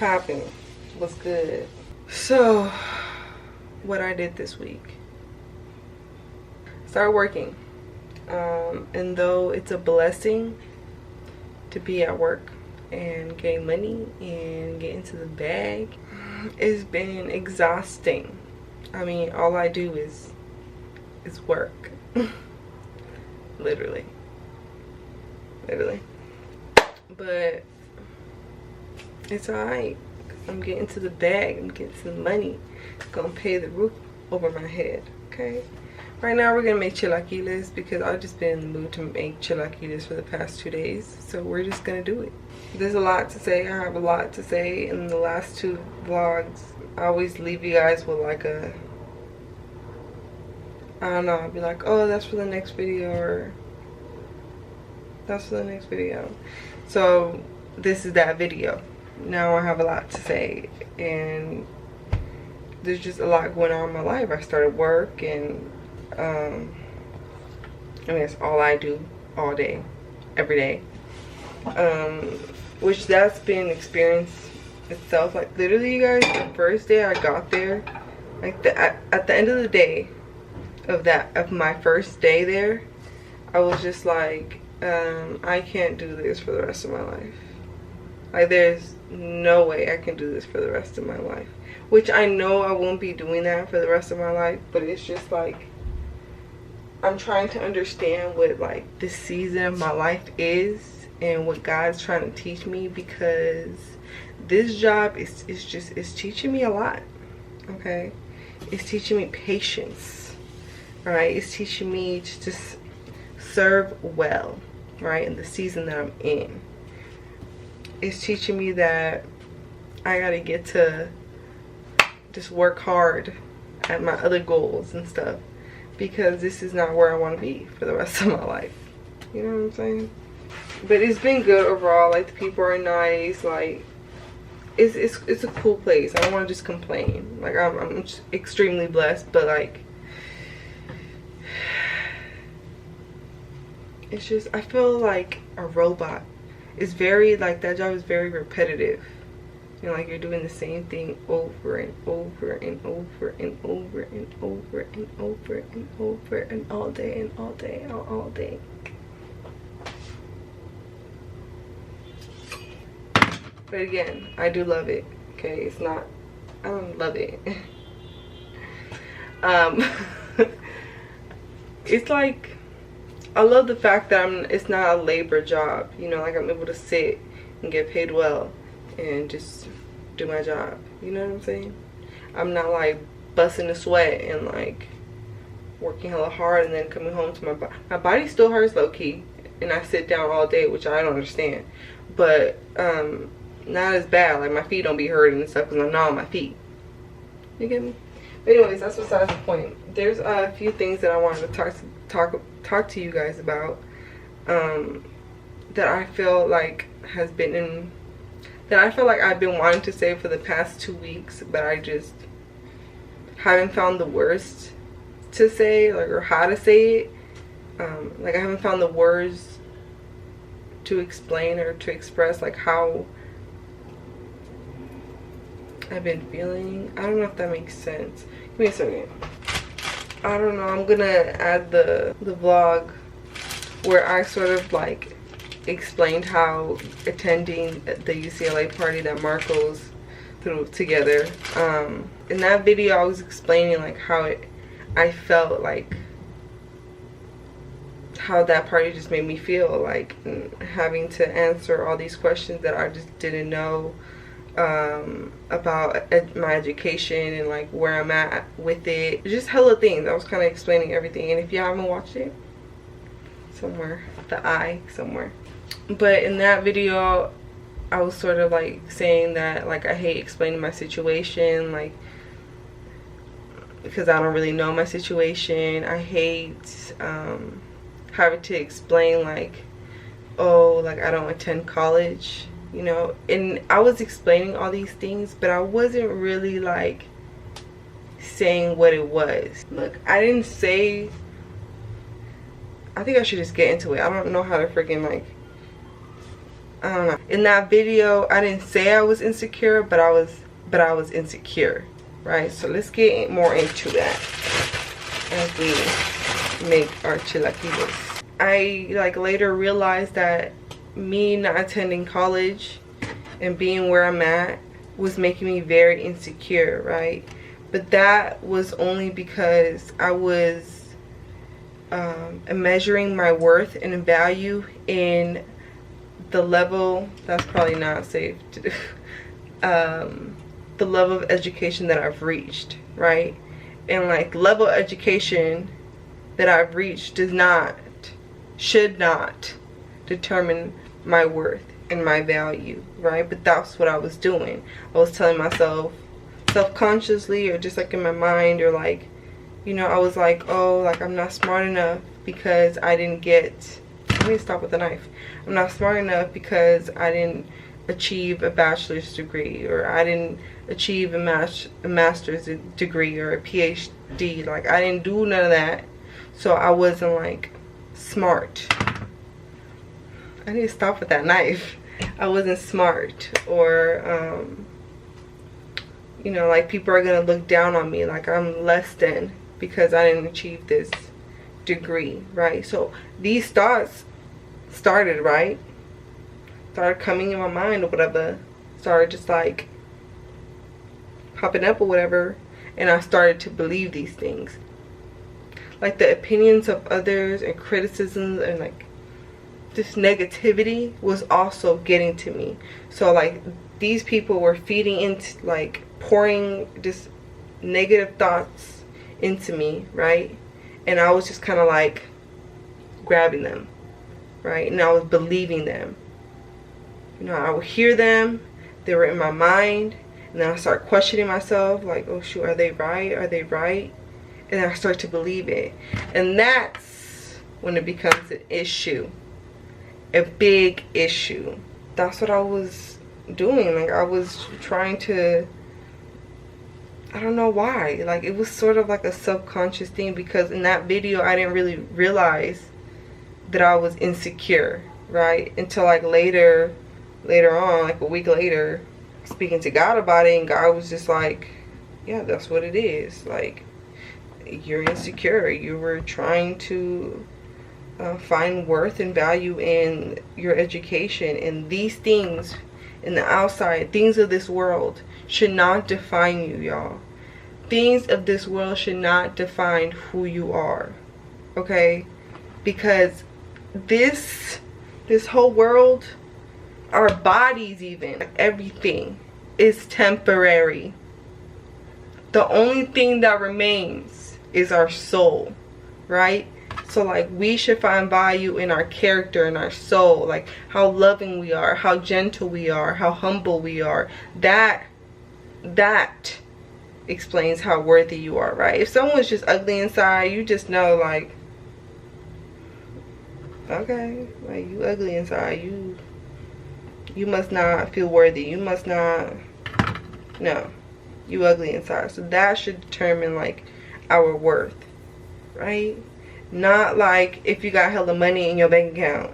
popping? What's good? So, what I did this week. Started working. And though it's a blessing to be at work and getting money and getting to the bag, it's been exhausting. I mean, all I do is work. Literally. But it's alright. I'm getting to the bag. I'm getting to the money. It's gonna pay the roof over my head. Okay. Right now we're gonna make chilaquiles because I've just been in the mood to make chilaquiles for the past 2 days. So we're just gonna do it. There's a lot to say. I have a lot to say. In the last 2 vlogs, I always leave you guys with like a, I don't know, I'll be like, oh, that's for the next video, or that's for the next video. So this is that video. Now I have a lot to say, and there's just a lot going on in my life. I started work, and I mean, it's all I do all day, every day. Which that's been experience itself. Like literally, you guys, the first day I got there, like at the end of the day of my first day there, I was just like, I can't do this for the rest of my life. Like there's no way I can do this for the rest of my life. Which I know I won't be doing that for the rest of my life, but it's just like, I'm trying to understand what like this season of my life is and what God's trying to teach me, because this job is teaching me a lot. Okay, it's teaching me patience. All right, it's teaching me to just serve well, right, in the season that I'm in. It's teaching me that I gotta get to just work hard at my other goals and stuff, because this is not where I want to be for the rest of my life. You know what I'm saying? But it's been good overall. Like the people are nice. Like it's a cool place. I don't want to just complain. Like I'm just extremely blessed, but like it's just, I feel like a robot. It's very, like, that job is very repetitive. You know, like you're doing the same thing over and over and over and over and over and over and over and all day and all day and all day. But again, I do love it. Okay, it's not, I don't love it. It's like, I love the fact that it's not a labor job. You know, like I'm able to sit and get paid well and just do my job. You know what I'm saying? I'm not like busting a sweat and like working hella hard and then coming home to my body. My body still hurts low key, and I sit down all day, which I don't understand. But not as bad. Like my feet don't be hurting and stuff because I'm not on my feet. You get me? But anyways, that's besides the point. There's a few things that I wanted to talk to you guys about that I feel like I've been wanting to say for the past 2 weeks, but I just haven't found the words to say, like, or how to say it. Like I haven't found the words to explain or to express like how I've been feeling. I don't know if that makes sense. Give me a second. I don't know. I'm gonna add the vlog where I sort of like explained how attending the UCLA party that Marco's threw together. In that video, I was explaining like how I felt like how that party just made me feel, like having to answer all these questions that I just didn't know about my education and like where I'm at with it. Just hella things. I was kind of explaining everything, and if you haven't watched it, somewhere, somewhere. But in that video, I was sort of like saying that like I hate explaining my situation, like because I don't really know my situation. I hate having to explain like, oh, like I don't attend college, you know. And I was explaining all these things, but I wasn't really like saying what it was. Look, I didn't say, I think I should just get into it. I don't know how to freaking like I don't know. In that video, I didn't say I was insecure, but I was insecure, right? So let's get more into that as we make our chilaquiles. I like later realized that me not attending college and being where I'm at was making me very insecure, right? But that was only because I was measuring my worth and value in the level, that's probably not safe to do, the level of education that I've reached, right? And like level of education that I've reached should not determine my worth and my value, right? But that's what I was doing. I was telling myself self-consciously, or just like in my mind, or like, you know, I was like, oh, like I'm not smart enough because I didn't get, let me stop with the knife. I'm not smart enough because I didn't achieve a bachelor's degree, or I didn't achieve a master's degree or a PhD. Like I didn't do none of that, so I wasn't like smart. I need to stop with that knife. I wasn't smart, or you know, like people are gonna look down on me like I'm less than because I didn't achieve this degree, right? So these thoughts started, right? Started coming in my mind or whatever. Started just like popping up or whatever, and I started to believe these things. Like the opinions of others and criticisms and like this negativity was also getting to me. So like these people were feeding into, like pouring just negative thoughts into me, right? And I was just kind of like grabbing them, right? And I was believing them. You know, I would hear them, they were in my mind, and then I start questioning myself, like, oh shoot, are they right? Are they right? And then I start to believe it. And that's when it becomes an issue. A big issue. That's what I was doing. Like I was trying to, I don't know why, like it was sort of like a subconscious thing, because in that video I didn't really realize that I was insecure, right? Until like later on, like a week later, speaking to God about it, and God was just like, yeah, that's what it is. Like, you're insecure. You were trying to find worth and value in your education, and these things in the outside, things of this world should not define you, y'all. Things of this world should not define who you are, okay? Because this whole world, our bodies even, everything is temporary. The only thing that remains is our soul, right? So like we should find value in our character and our soul, like how loving we are, how gentle we are, how humble we are. That explains how worthy you are, right? If someone's just ugly inside, you just know, like, okay, like you ugly inside, you must not feel worthy, you must not, no, you ugly inside. So that should determine like our worth, right? Not like if you got hella money in your bank account,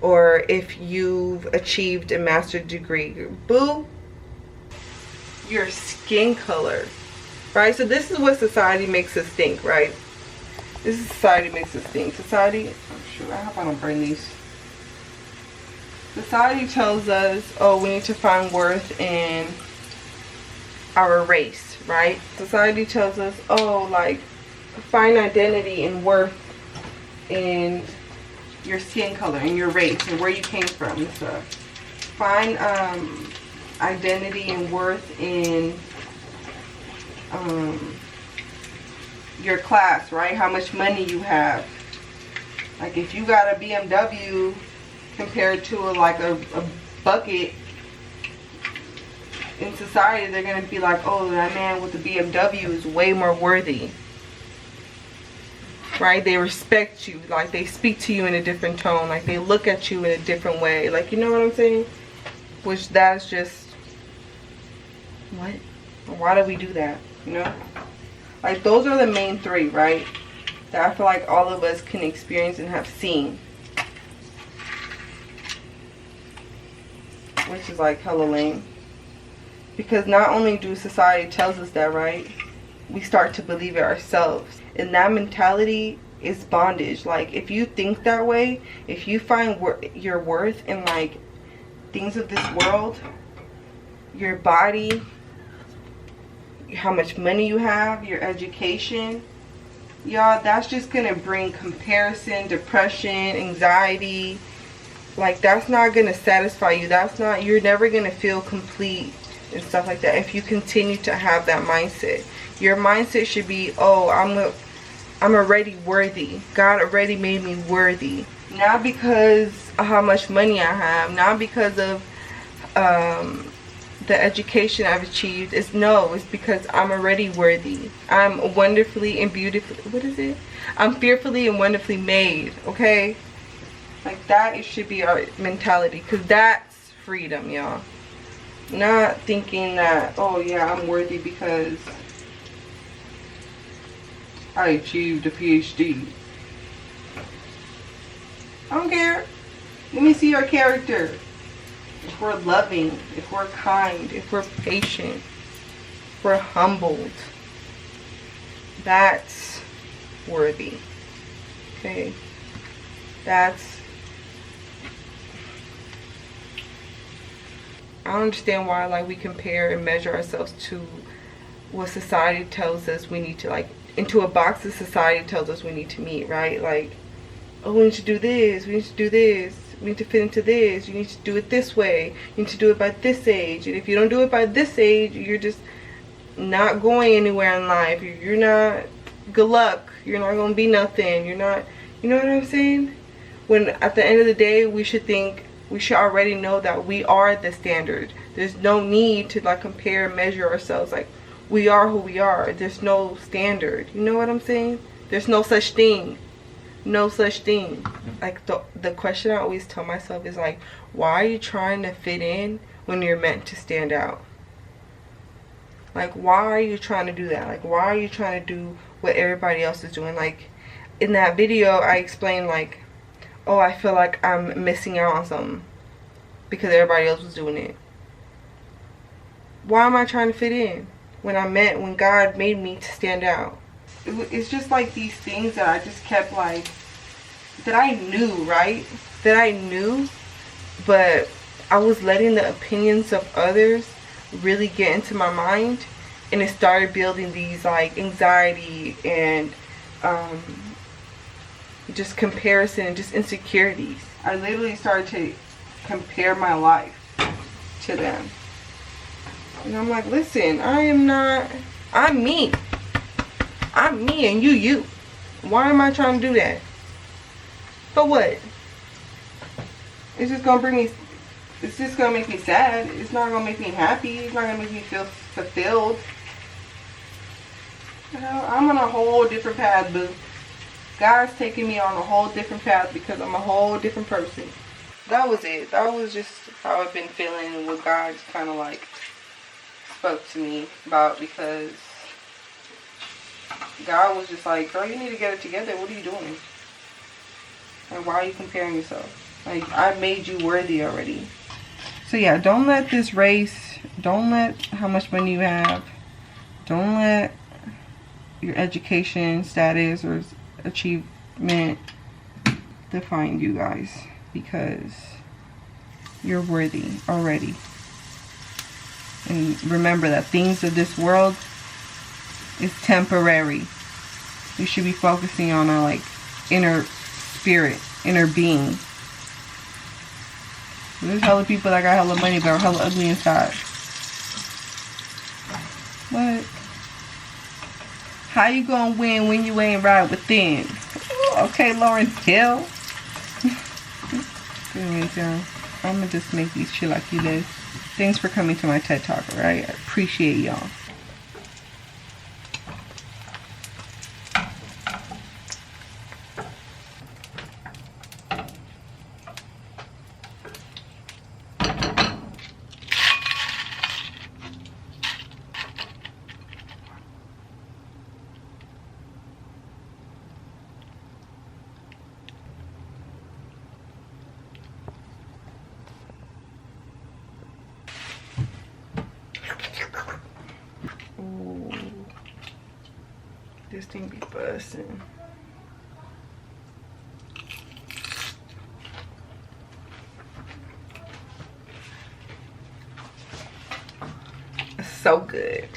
or if you've achieved a master's degree. Boo, your skin color, right? So this is what society makes us think, right? This is society makes us think. Society, oh shoot, I hope I don't burn these. Society tells us, oh, we need to find worth in our race, right? Society tells us, oh, like, find identity and worth in your skin color and your race and where you came from and stuff. Find identity and worth in your class, right? How much money you have. Like if you got a BMW compared to a bucket, in society they're gonna be like, oh, that man with the BMW is way more worthy, right? They respect you, like they speak to you in a different tone, like they look at you in a different way, like, you know what I'm saying? Which that's just, what? Why do we do that, you know? Like those are the main three, right, that I feel like all of us can experience and have seen. which is like hella lame. Because not only do society tells us that, right, we start to believe it ourselves. And that mentality is bondage. Like, if you think that way, if you find your worth in like things of this world, your body, how much money you have, your education, y'all, that's just gonna bring comparison, depression, anxiety. Like, that's not gonna satisfy you. That's not, you're never gonna feel complete and stuff like that if you continue to have that mindset. Your mindset should be, oh, I'm already worthy. God already made me worthy. Not because of how much money I have, not because of the education I've achieved. It's because I'm already worthy. I'm wonderfully and beautifully, I'm fearfully and wonderfully made, okay? Like, that it should be our mentality, because that's freedom, y'all. Not thinking that, oh yeah, I'm worthy because I achieved a PhD. I don't care. Let me see your character. If we're loving, if we're kind, if we're patient, if we're humbled, that's worthy. Okay? I don't understand why, like, we compare and measure ourselves to what society tells us we need to, like, into a box that society tells us we need to meet, right? Like, oh, we need to do this, we need to do this, we need to fit into this, you need to do it this way, you need to do it by this age, and if you don't do it by this age, you're just not going anywhere in life. You're not, good luck, you're not gonna be nothing, you're not, you know what I'm saying? When at the end of the day, we should already know that we are the standard. There's no need to like compare and measure ourselves. Like, we are who we are. There's no standard. You know what I'm saying? There's no such thing. No such thing. Like, the question I always tell myself is like, why are you trying to fit in when you're meant to stand out? Like, why are you trying to do that? Like, why are you trying to do what everybody else is doing? Like, in that video, I explained like, oh, I feel like I'm missing out on something because everybody else was doing it. Why am I trying to fit in when God made me to stand out? It's just like these things that I just kept like, that I knew, right? That I knew, but I was letting the opinions of others really get into my mind, and it started building these like anxiety and just comparison and just insecurities. I literally started to compare my life to them. And I'm like, listen, I'm me. I'm me and you. Why am I trying to do that? For what? It's just gonna make me sad. It's not gonna make me happy. It's not gonna make me feel fulfilled. You know, I'm on a whole different path, boo. God's taking me on a whole different path because I'm a whole different person. That was it. That was just how I've been feeling and what God kind of like spoke to me about, because God was just like, girl, you need to get it together. What are you doing? And why are you comparing yourself? Like, I made you worthy already. So yeah, don't let this race, don't let how much money you have, don't let your education status or achievement define you guys, because you're worthy already. And remember that things of this world is temporary. We should be focusing on our like inner spirit, inner being. There's hella people that got hella money but are hella ugly inside. What? How you gonna win when you ain't right within? Okay, Lauryn, tell. Anyways, y'all, I'm gonna just make these chilaquiles. This. Thanks for coming to my TED Talk, alright? I appreciate y'all. This thing be busting. It's so good.